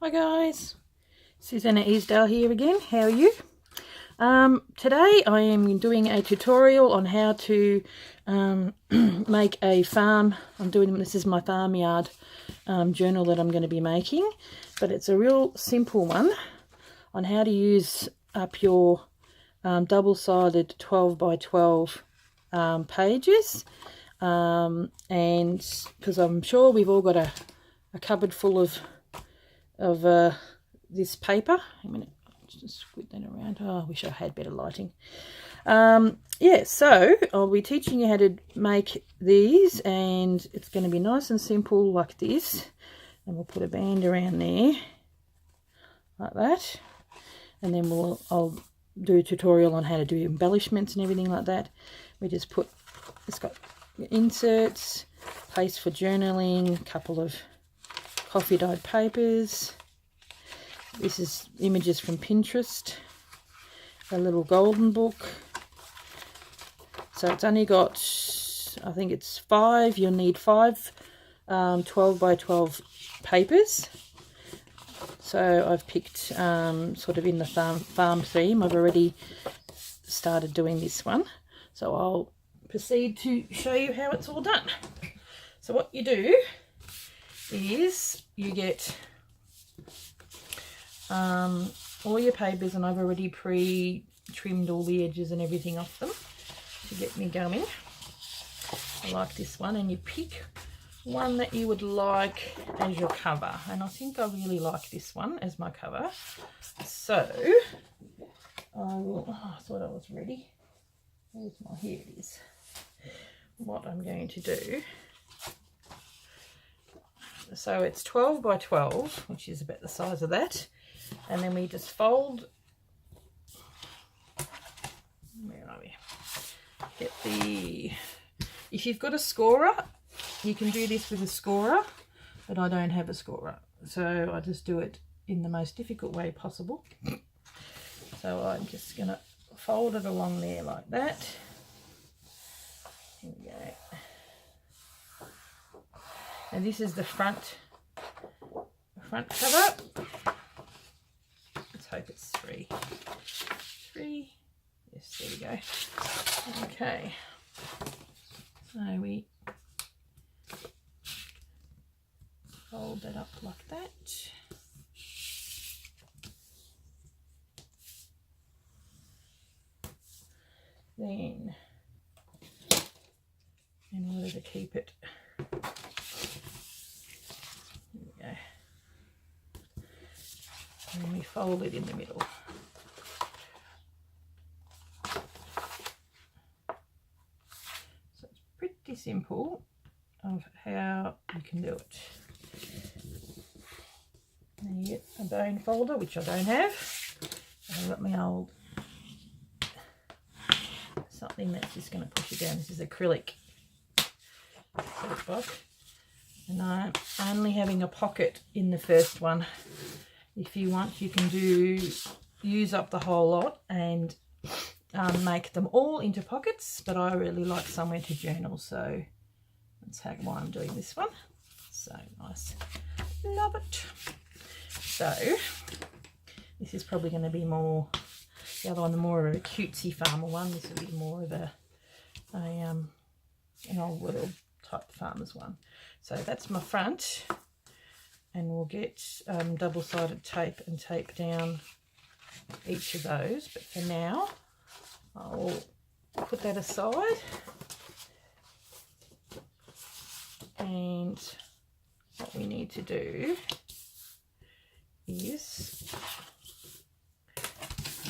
Hi guys, Susanna Easdale here again. How are you? Today I am doing a tutorial on how to make a farm. This is my Farmyard journal that I'm going to be making, but it's a real simple one on how to use up your double-sided 12 by 12 pages, and because I'm sure we've all got a cupboard full of this paper. A minute, just squid that around. Oh, I wish I had better lighting. Yeah, so I'll be teaching you how to make these, and it's going to be nice and simple like this. And we'll put a band around there like that, and then I'll do a tutorial on how to do embellishments and everything like that. We just put, it's got inserts, place for journaling, a couple of coffee dyed papers. This is images from Pinterest, a little golden book. So it's only got, I think it's 5, you'll need 5 12 by 12 papers. So I've picked sort of in the farm theme. I've already started doing this one, so I'll proceed to show you how it's all done. So what you do is you get all your papers, and I've already pre-trimmed all the edges and everything off them to get me going. I like this one, and you pick one that you would like as your cover, and I think I really like this one as my cover. So I thought I was ready. Here it is. What I'm going to do, so it's 12 by 12, which is about the size of that, and then we just fold. Where are we? Get the, if you've got a scorer, you can do this with a scorer, but I don't have a scorer, so I just do it in the most difficult way possible. So I'm just going to fold it along there like that. Here we go. And this is the front cover. Let's hope it's 3. Yes, there we go. Okay. So we fold that up like that. Then, in order to keep it, here we go, and then we fold it in the middle. So it's pretty simple of how you can do it. Then you get a bone folder, which I don't have. I've got my old, something that's just going to push it down. This is acrylic book, and I'm only having a pocket in the first one. If you want, you can use up the whole lot and make them all into pockets, but I really like somewhere to journal, so that's why I'm doing this one. So nice, love it. So this is probably going to be more, the other one, the more of a cutesy farmer one. This will be more of an old world type farmer's one. So that's my front, and we'll get double-sided tape and tape down each of those. But for now, I'll put that aside, and what we need to do is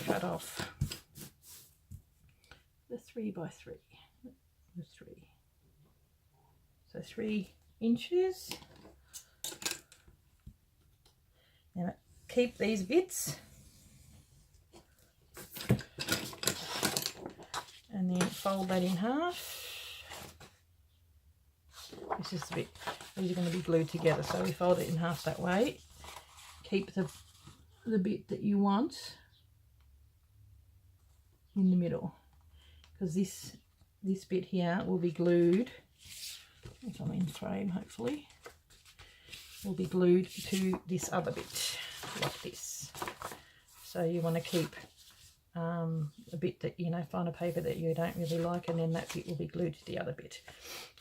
cut off the 3 by 3, the 3. So 3 inches. Now keep these bits, and then fold that in half. This is the bit, these are going to be glued together, so we fold it in half that way. Keep the bit that you want in the middle, because this bit here will be glued, if I'm in frame hopefully, will be glued to this other bit, like this. So you want to keep a bit that, you know, find a paper that you don't really like, and then that bit will be glued to the other bit.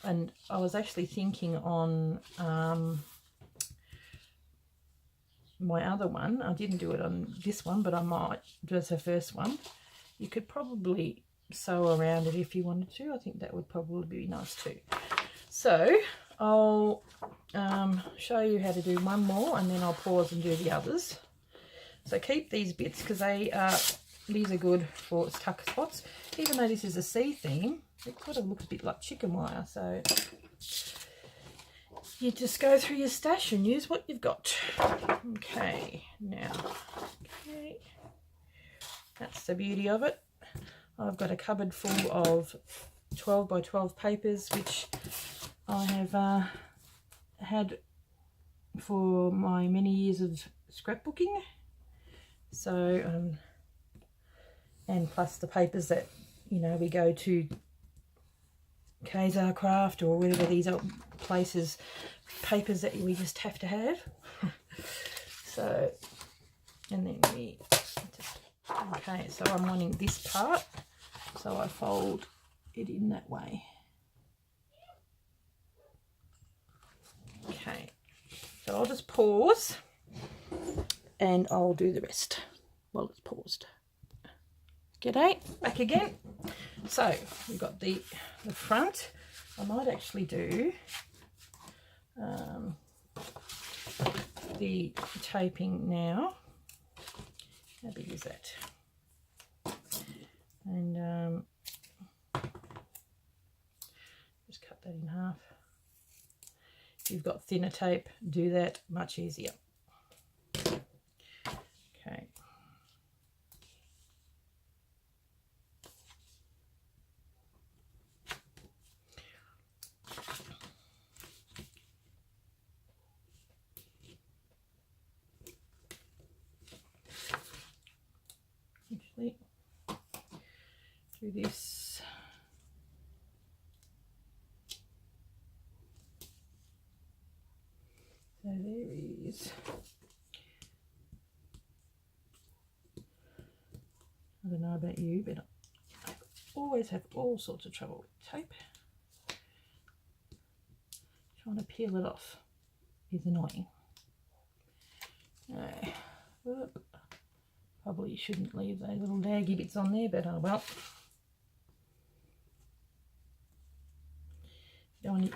And I was actually thinking on my other one, I didn't do it on this one, but I might, just the first one. You could probably sew around it if you wanted to. I think that would probably be nice too. So I'll show you how to do one more, and then I'll pause and do the others. So keep these bits, because these are good for tuck spots. Even though this is a C theme, it kind of looks a bit like chicken wire. So you just go through your stash and use what you've got. Okay, now, okay, that's the beauty of it. I've got a cupboard full of 12 by 12 papers, which I have had for my many years of scrapbooking. So, and plus the papers that, you know, we go to Kazar Craft or whatever these are places, papers that we just have to have. So, and then we just, okay, so I'm wanting this part, so I fold it in that way. Okay, so I'll just pause and I'll do the rest while it's paused. G'day, back again. So we've got the front. I might actually do the taping now. How big is that? And just cut that in half. If you've got thinner tape, do that, much easier. Okay. Actually, do this. So there is, I don't know about you, but I always have all sorts of trouble with tape. Trying to peel it off is annoying. Probably shouldn't leave those little daggy bits on there, but oh well.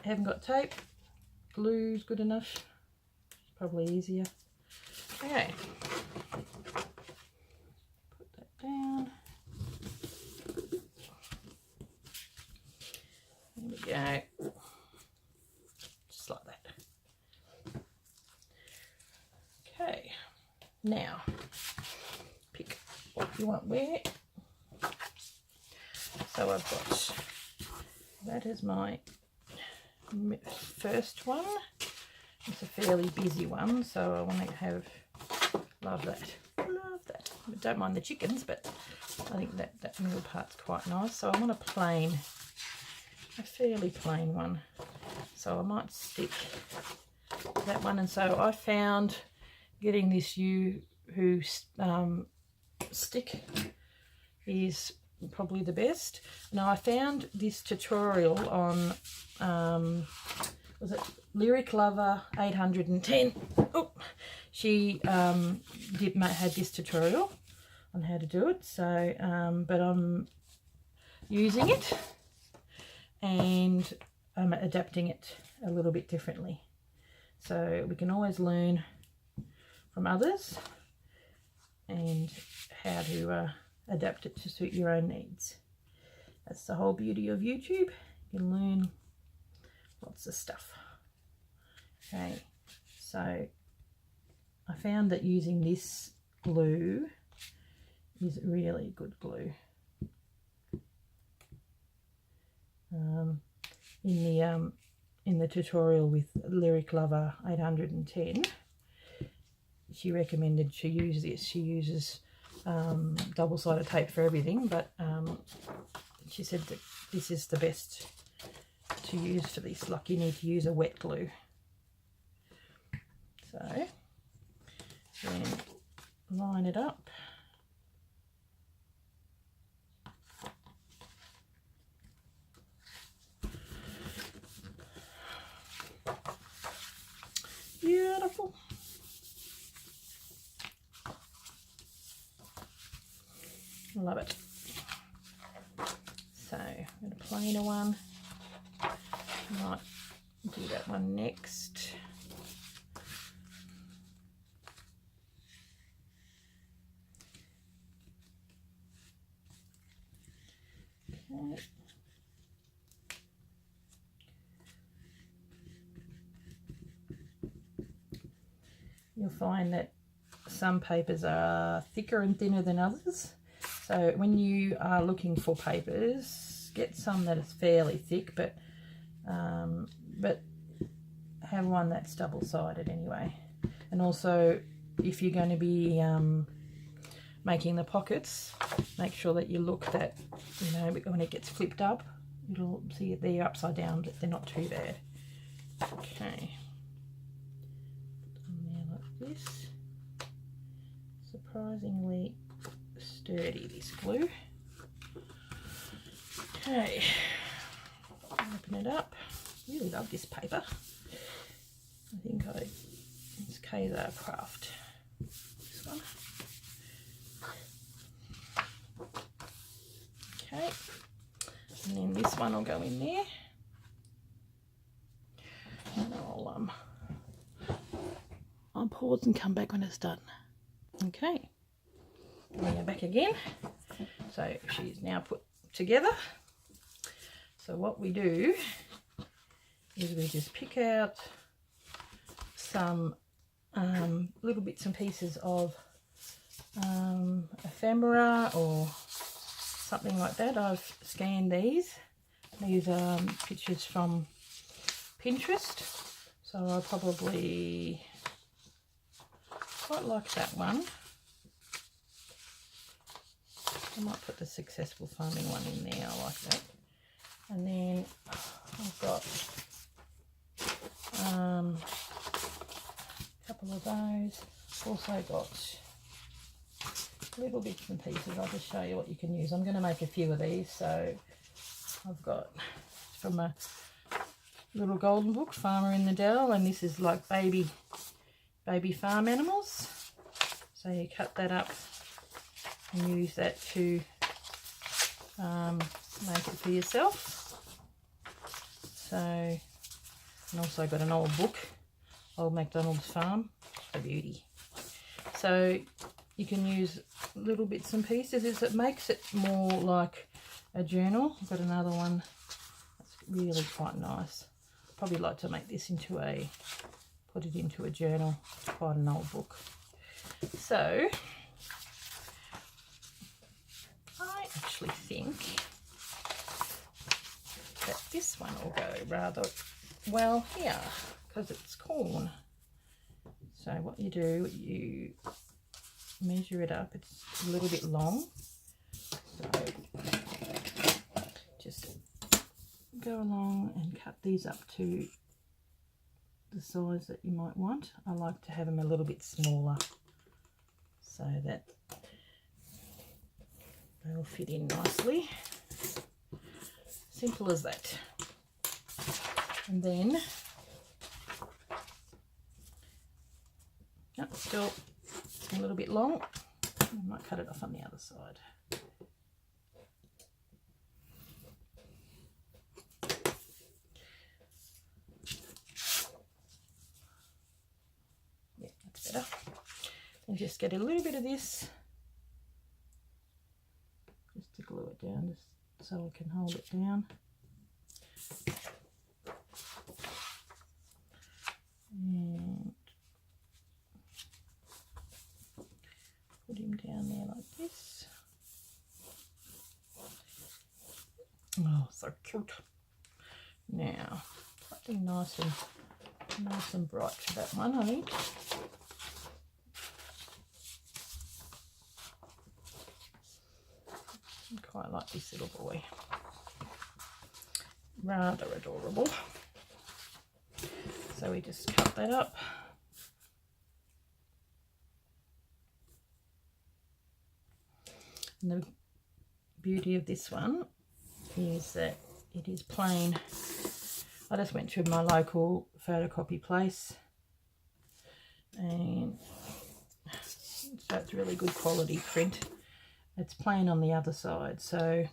Haven't got tape, glue's good enough. It's probably easier. Okay, put that down. There we go. Just like that. Okay, now pick what you want where. So I've got, that is my first one. It's a fairly busy one, so I want to have, love that. I don't mind the chickens, but I think that middle part's quite nice. So I want a fairly plain one. So I might stick that one. And so I found getting this Yoo-hoo stick is probably the best. Now I found this tutorial on was it Lyric Lover 810. Oh, she had this tutorial on how to do it. So but I'm using it and I'm adapting it a little bit differently. So we can always learn from others and how to adapt it to suit your own needs. That's the whole beauty of YouTube. You can learn lots of stuff. Okay, so I found that using this glue is really good glue. In the tutorial with Lyric Lover 810, she recommended to use this. She uses double-sided tape for everything, but she said that this is the best to use for this. Like, you need to use a wet glue. So then line it up. Beautiful. Love it. So I'm going to plainer one. Might do that one next. Okay. You'll find that some papers are thicker and thinner than others. So when you are looking for papers, get some that is fairly thick, but have one that's double-sided anyway. And also, if you're going to be making the pockets, make sure that you look that, you know, when it gets flipped up, you'll see they're upside down, but they're not too bad. Okay. This surprisingly sturdy, this glue. Okay, open it up. Really love this paper. I think it's Kaiser Craft, this one. Okay, and then this one will go in there, and I'll pause and come back when it's done. Okay, we are back again. So she's now put together. So what we do is we just pick out some little bits and pieces of ephemera or something like that. I've scanned these. These are pictures from Pinterest. So I probably quite like that one. I might put the successful farming one in there. I like that. And then I've got a couple of those. Also got little bits and pieces. I'll just show you what you can use. I'm going to make a few of these. So I've got from a little golden book, Farmer in the Dell, and this is like baby farm animals. So you cut that up and use that to make it for yourself. So, and also got an old book, Old MacDonald's Farm, a beauty. So you can use little bits and pieces. It makes it more like a journal. I've got another one that's really quite nice. Probably like to make this into put it into a journal. It's quite an old book. So I actually think that this one will go rather well here because it's corn. So what you do, you measure it up. It's a little bit long, so just go along and cut these up to the size that you might want. I like to have them a little bit smaller so that they'll fit in nicely. Simple as that. And then still a little bit long. I might cut it off on the other side. Yeah, that's better. And just get a little bit of this just to glue it down, just so I can hold it down. And put him down there like this. Oh, so cute. Now, something nice and bright for that one, I think. I quite like this little boy. Rather adorable. So we just cut that up And the beauty of this one is that it is plain. I just went to my local photocopy place, and so it's really good quality print. It's plain on the other side, so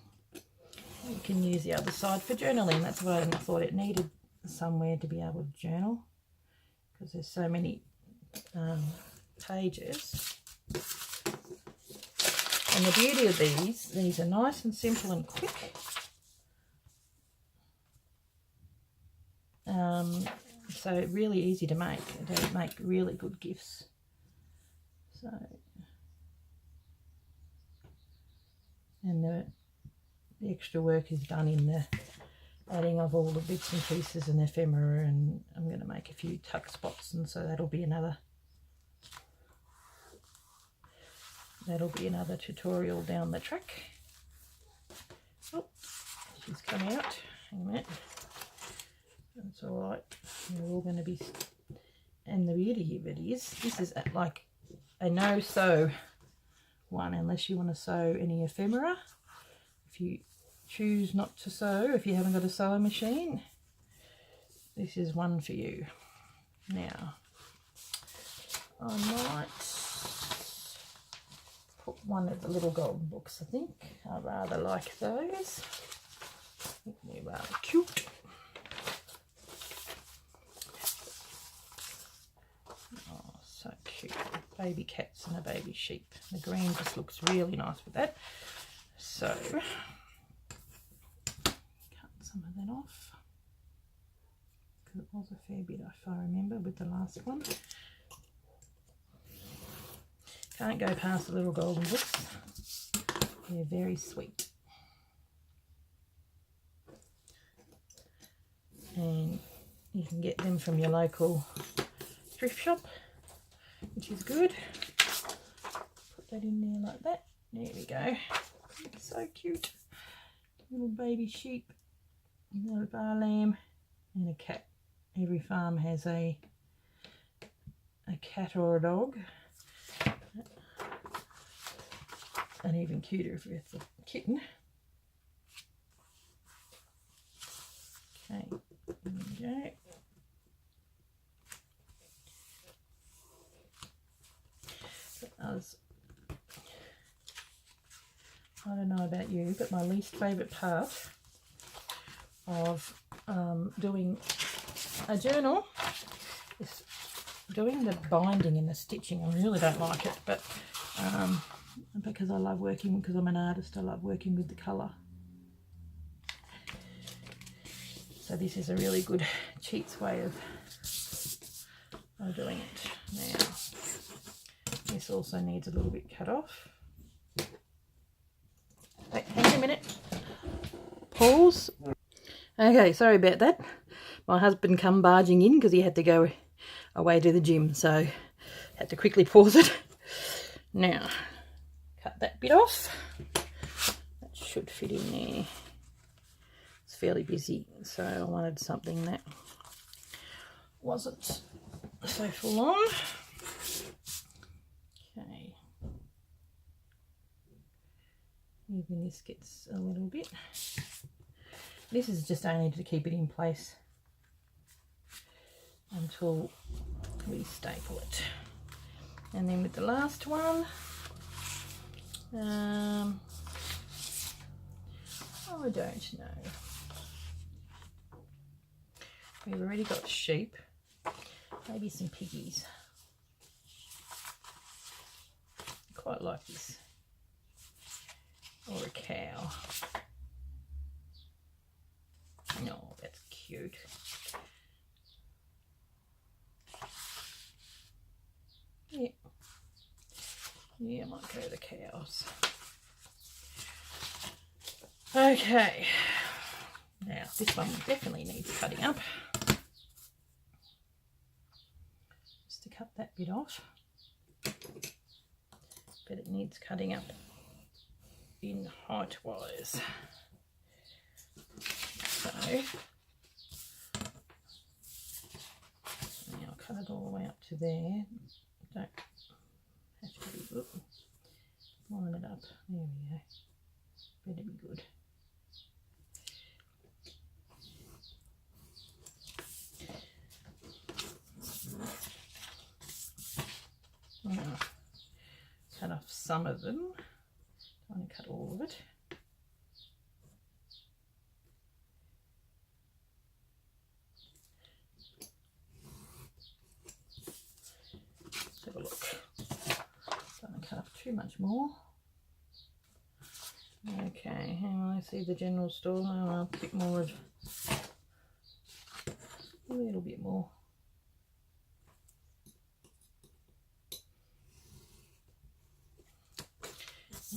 you can use the other side for journaling. That's why I thought it needed somewhere to be able to journal, because there's so many pages. And the beauty of these are nice and simple and quick. So really easy to make. They make really good gifts. So, and the extra work is done in the adding of all the bits and pieces and ephemera, and I'm going to make a few tuck spots, and so that'll be another tutorial down the track. Oh, she's come out. Hang a minute. That's all right. They're all going to be. And the beauty of it is, this is like a no-sew one, unless you want to sew any ephemera. If you choose not to sew, if you haven't got a sewing machine, this is one for you. Now, I might put one of the little golden books, I think. I rather like those. I think they're rather cute. Oh, so cute. Baby cats and a baby sheep. The green just looks really nice with that. So, cut some of that off, because it was a fair bit, if I remember, with the last one. Can't go past the little golden books. They're very sweet. And you can get them from your local thrift shop, which is good. Put that in there like that. There we go. It's so cute. Little baby sheep, little bar lamb, and a cat. Every farm has a cat or a dog. And even cuter if it's a kitten. Okay, there we go. I don't know about you, but my least favourite part of doing a journal is doing the binding and the stitching. I really don't like it, but because I love working, because I'm an artist, I love working with the colour. So this is a really good cheats way of doing it. Now, this also needs a little bit cut off. Wait, hang on a minute. Pause. Okay, sorry about that. My husband come barging in because he had to go away to the gym, so had to quickly pause it. Now, cut that bit off. That should fit in there. It's fairly busy, so I wanted something that wasn't so full on. Okay. Even this gets a little bit. This is just only to keep it in place until we staple it. And then with the last one, I don't know. We've already got sheep, maybe some piggies. Quite like this. Or a cow. No, that's cute. Yeah. Yeah, I might go the cows. Okay. Now, this one definitely needs cutting up. Just to cut that bit off. But it needs cutting up in height wise. So now I'll cut it all the way up to there. Don't have to be, line it up up. There we go. Better be good. Cut off some of them. Don't want to cut all of it. Let's have a look. Don't want to cut off too much more. Okay, hang on, I see the general store. Oh, a bit more of, a little bit more.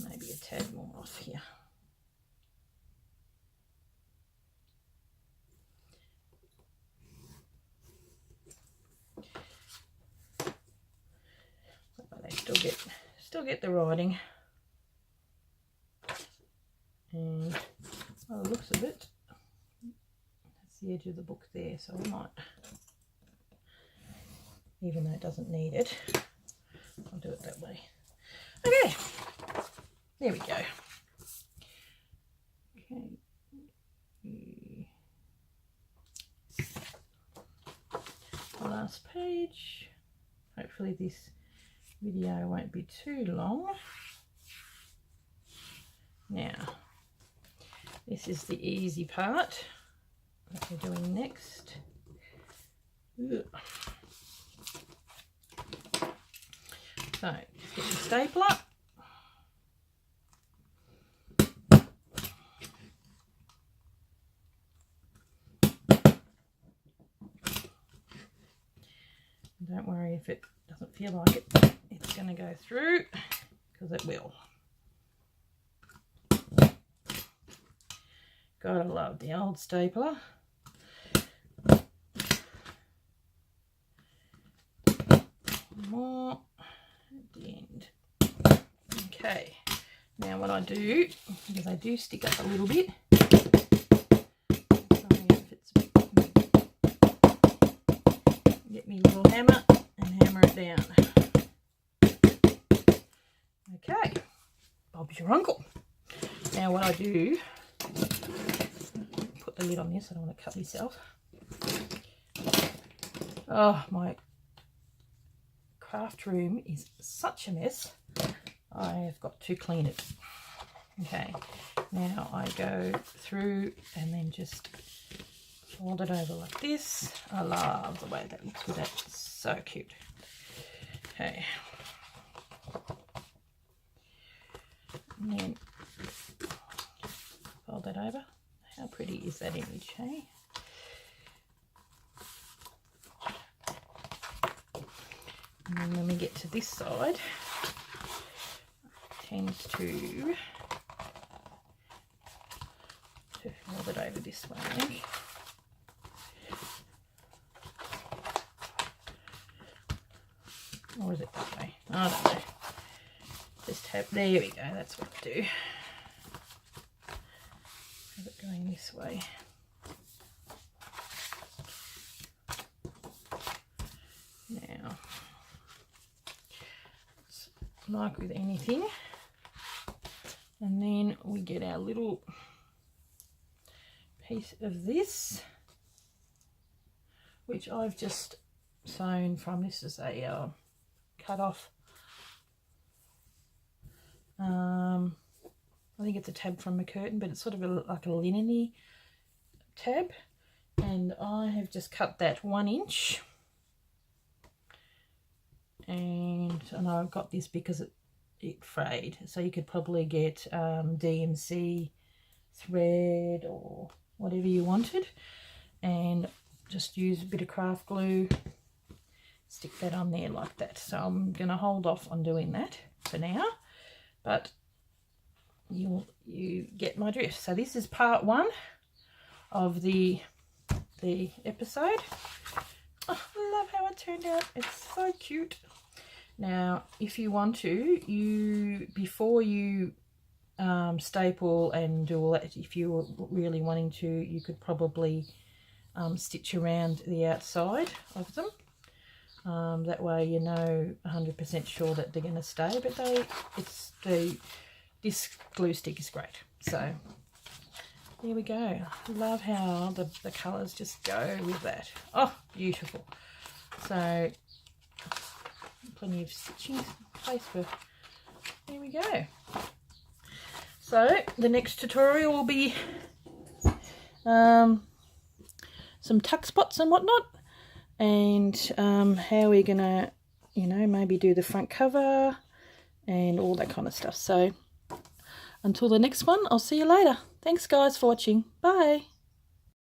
Maybe a tad more off here. But they still get the writing. And by the looks of it, that's the edge of the book there, so I might, even though it doesn't need it, I'll do it that way. Okay, there we go. Okay. The last page. Hopefully this video won't be too long. Now, this is the easy part that we're doing next. Ugh. So, get your stapler. Don't worry if it doesn't feel like it, it's going to go through, because it will. Gotta love the old stapler. More at the end. Okay, now what I do, because I do stick up a little bit, get me little hammer and hammer it down. Okay, Bob's your uncle. Now what I do, put the lid on this, I don't want to cut myself. Oh, my craft room is such a mess. I have got to clean it. Okay, now I go through and then just fold it over like this. I love the way that looks with that. It's so cute. Okay. And then fold that over. How pretty is that image, hey? And then when we get to this side, I tend to fold it over this way, I think. Or is it that way? I don't know. Just have, there we go, that's what I do. Have it going this way. Now, it's like with anything. And then we get our little piece of this, which I've just sewn from, this is a cut off, I think it's a tab from a curtain, but it's sort of like a linen-y tab, and I have just cut that 1 inch, and I've got this because it frayed, so you could probably get DMC thread or whatever you wanted, and just use a bit of craft glue, stick that on there like that. So I'm going to hold off on doing that for now, but you get my drift. So this is part 1 of the episode. Oh, I love how it turned out. It's so cute. Now, if you want to, before you staple and do all that, if you were really wanting to, you could probably stitch around the outside of them. That way you know 100% sure that they're going to stay, but this glue stick is great. So there we go. Love how the colours just go with that. Oh, beautiful. So plenty of stitching place for, there we go. So the next tutorial will be some tuck spots and whatnot, and how we're gonna, you know, maybe do the front cover and all that kind of stuff. So until the next one, I'll see you later. Thanks guys for watching. Bye.